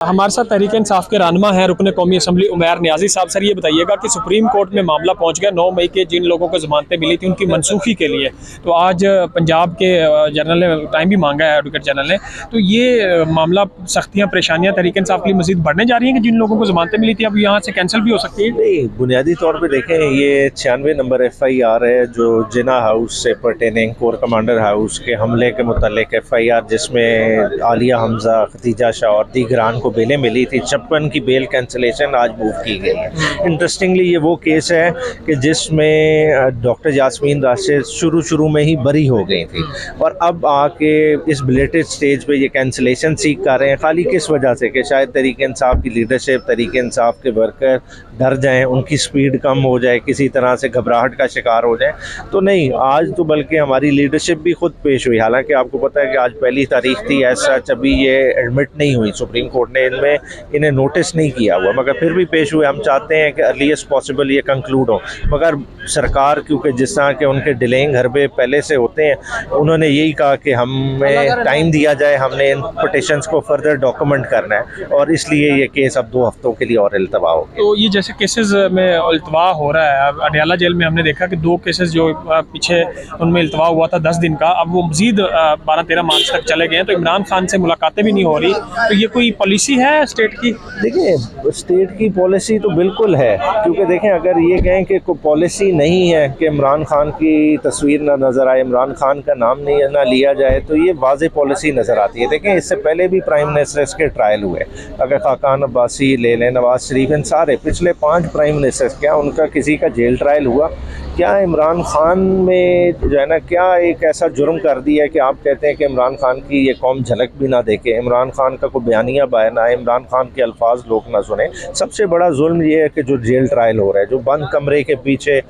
हमारे साथ तहरीक इंसाफ के रहनुमा हैं रुकन कौमी असम्बली उमैर नियाजी साहब। सर ये बताइएगा कि सुप्रीम कोर्ट में मामला पहुंच गया 9 मई के जिन लोगों को जमानतें मिली थी उनकी मनसूखी के लिए। तो आज पंजाब के जनरल ने टाइम भी मांगा है एडवोकेट जनरल ने। तो ये मामला सख्तियाँ परेशानियाँ तहरीक इंसाफ के लिए मजीद बढ़ने जा रही हैं कि जिन लोगों को जमानतें मिली थी अब यहाँ से कैंसिल भी हो सकती है। नहीं, बुनियादी तौर पर देखें ये 96 नंबर FIR है जो जिना हाउस से पर्टेनिंग कोर कमांडर हाउस के हमले के मुतालिक FIR जिसमें आलिया हमजा, खतीजा शाह और दीगरान को बेलें मिली थी। 56 की बेल कैंसिलेशन आज मूव की गई है। इंटरेस्टिंगली ये वो केस है कि जिसमें डॉक्टर यास्मीन राशिद शुरू में ही बरी हो गई थी और अब आके इस बिलेटेड स्टेज पे ये कैंसिलेशन सीख कर रहे हैं। खाली किस वजह से कि शायद तहरीक इंसाफ की लीडरशिप, तहरीक इंसाफ के वर्कर डर जाएं, उनकी स्पीड कम हो जाए, किसी तरह से घबराहट का शिकार हो जाए। तो नहीं, आज तो बल्कि हमारी लीडरशिप भी खुद पेश हुई। हालांकि आपको पता है कि आज पहली तारीख थी, ऐसा अभी ये एडमिट नहीं हुई, सुप्रीम कोर्ट ने इन्हें नोटिस नहीं किया हुआ, मगर फिर भी पेश हुए। हम चाहते हैं कि अर्लीस्ट पॉसिबल ये कंक्लूड हो, मगर सरकार क्योंकि जिस तरह के उनके डिलेइंग हरबे पहले से होते हैं, उन्होंने यही कहा कि हमें टाइम दिया जाए, हमने इन पिटिशंस को फर्दर डॉक्यूमेंट करना है और इसलिए ये केस अब 2 हफ्तों के लिए और इल्तवा हो गया। तो ये जैसे केसेस में इल्तवा हो रहा है, अब अडयाला जेल में हमने देखा कि 2 केसेस जो पीछे उनमें इल्तवा हुआ था 10 दिन का, अब वो मजीद 12-13 मार्च तक चले गए हैं। तो इमरान खान से मुलाकातें भी नहीं हो रही। तो ये कोई पॉलिसी है स्टेट की? देखिए, स्टेट की पॉलिसी तो बिल्कुल है, क्योंकि देखें अगर ये कहें कि कोई पॉलिसी नहीं है कि इमरान खान की तस्वीर ना नज़र आए, इमरान खान का नाम नहीं ना लिया जाए, तो ये वाज़े पॉलिसी नज़र आती है। देखें, इससे पहले भी प्राइम मिनिस्टर्स के ट्रायल हुए, अगर खाकान अब्बासी ले लें, नवाज शरीफ, इन सारे पिछले 5 प्राइम मिनिस्टर्स, क्या उनका किसी का जेल ट्रायल हुआ? क्या इमरान खान में जो है ना, क्या एक ऐसा जुर्म कर दिया है कि आप कहते हैं कि इमरान खान की ये कौम झलक भी ना देखे, इमरान खान का कोई बयानिया बयाना है, इमरान खान के अल्फाज लोग ना सुने? सबसे बड़ा जुल्म ये है कि जो जेल ट्रायल हो रहा है, जो बंद कमरे के पीछे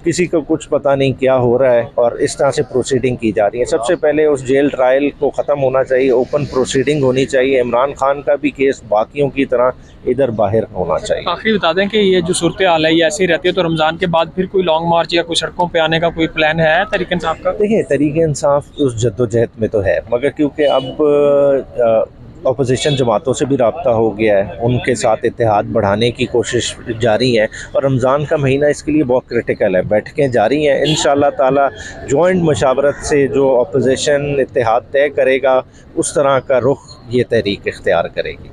किसी को कुछ पता नहीं क्या हो रहा है और इस तरह से प्रोसीडिंग की जा रही है। सबसे पहले उस जेल ट्रायल को ख़त्म होना चाहिए, ओपन प्रोसीडिंग होनी चाहिए। इमरान खान का भी केस बाकियों की तरह इधर बाहर होना चाहिए। आखिरी बता दें कि ये जो सूरत हाल है ये ऐसी रहती है तो रमज़ान के बाद फिर कोई लॉन्ग मार्च या कोई सड़कों पे आने का कोई प्लान है तहरीक इंसाफ का? देखिए, तहरीक इंसाफ उस जद्दोजहद में तो है, मगर क्योंकि अब अपोजिशन जमातों से भी रब्ता हो गया है, उनके साथ इत्तेहाद बढ़ाने की कोशिश जारी है और रमज़ान का महीना इसके लिए बहुत क्रिटिकल है। बैठकें जारी हैं, इंशाअल्लाह ताला जॉइंट मशावरत से जो अपोजिशन इत्तेहाद तय करेगा उस तरह का रुख ये तहरीक इख्तियार करेगी।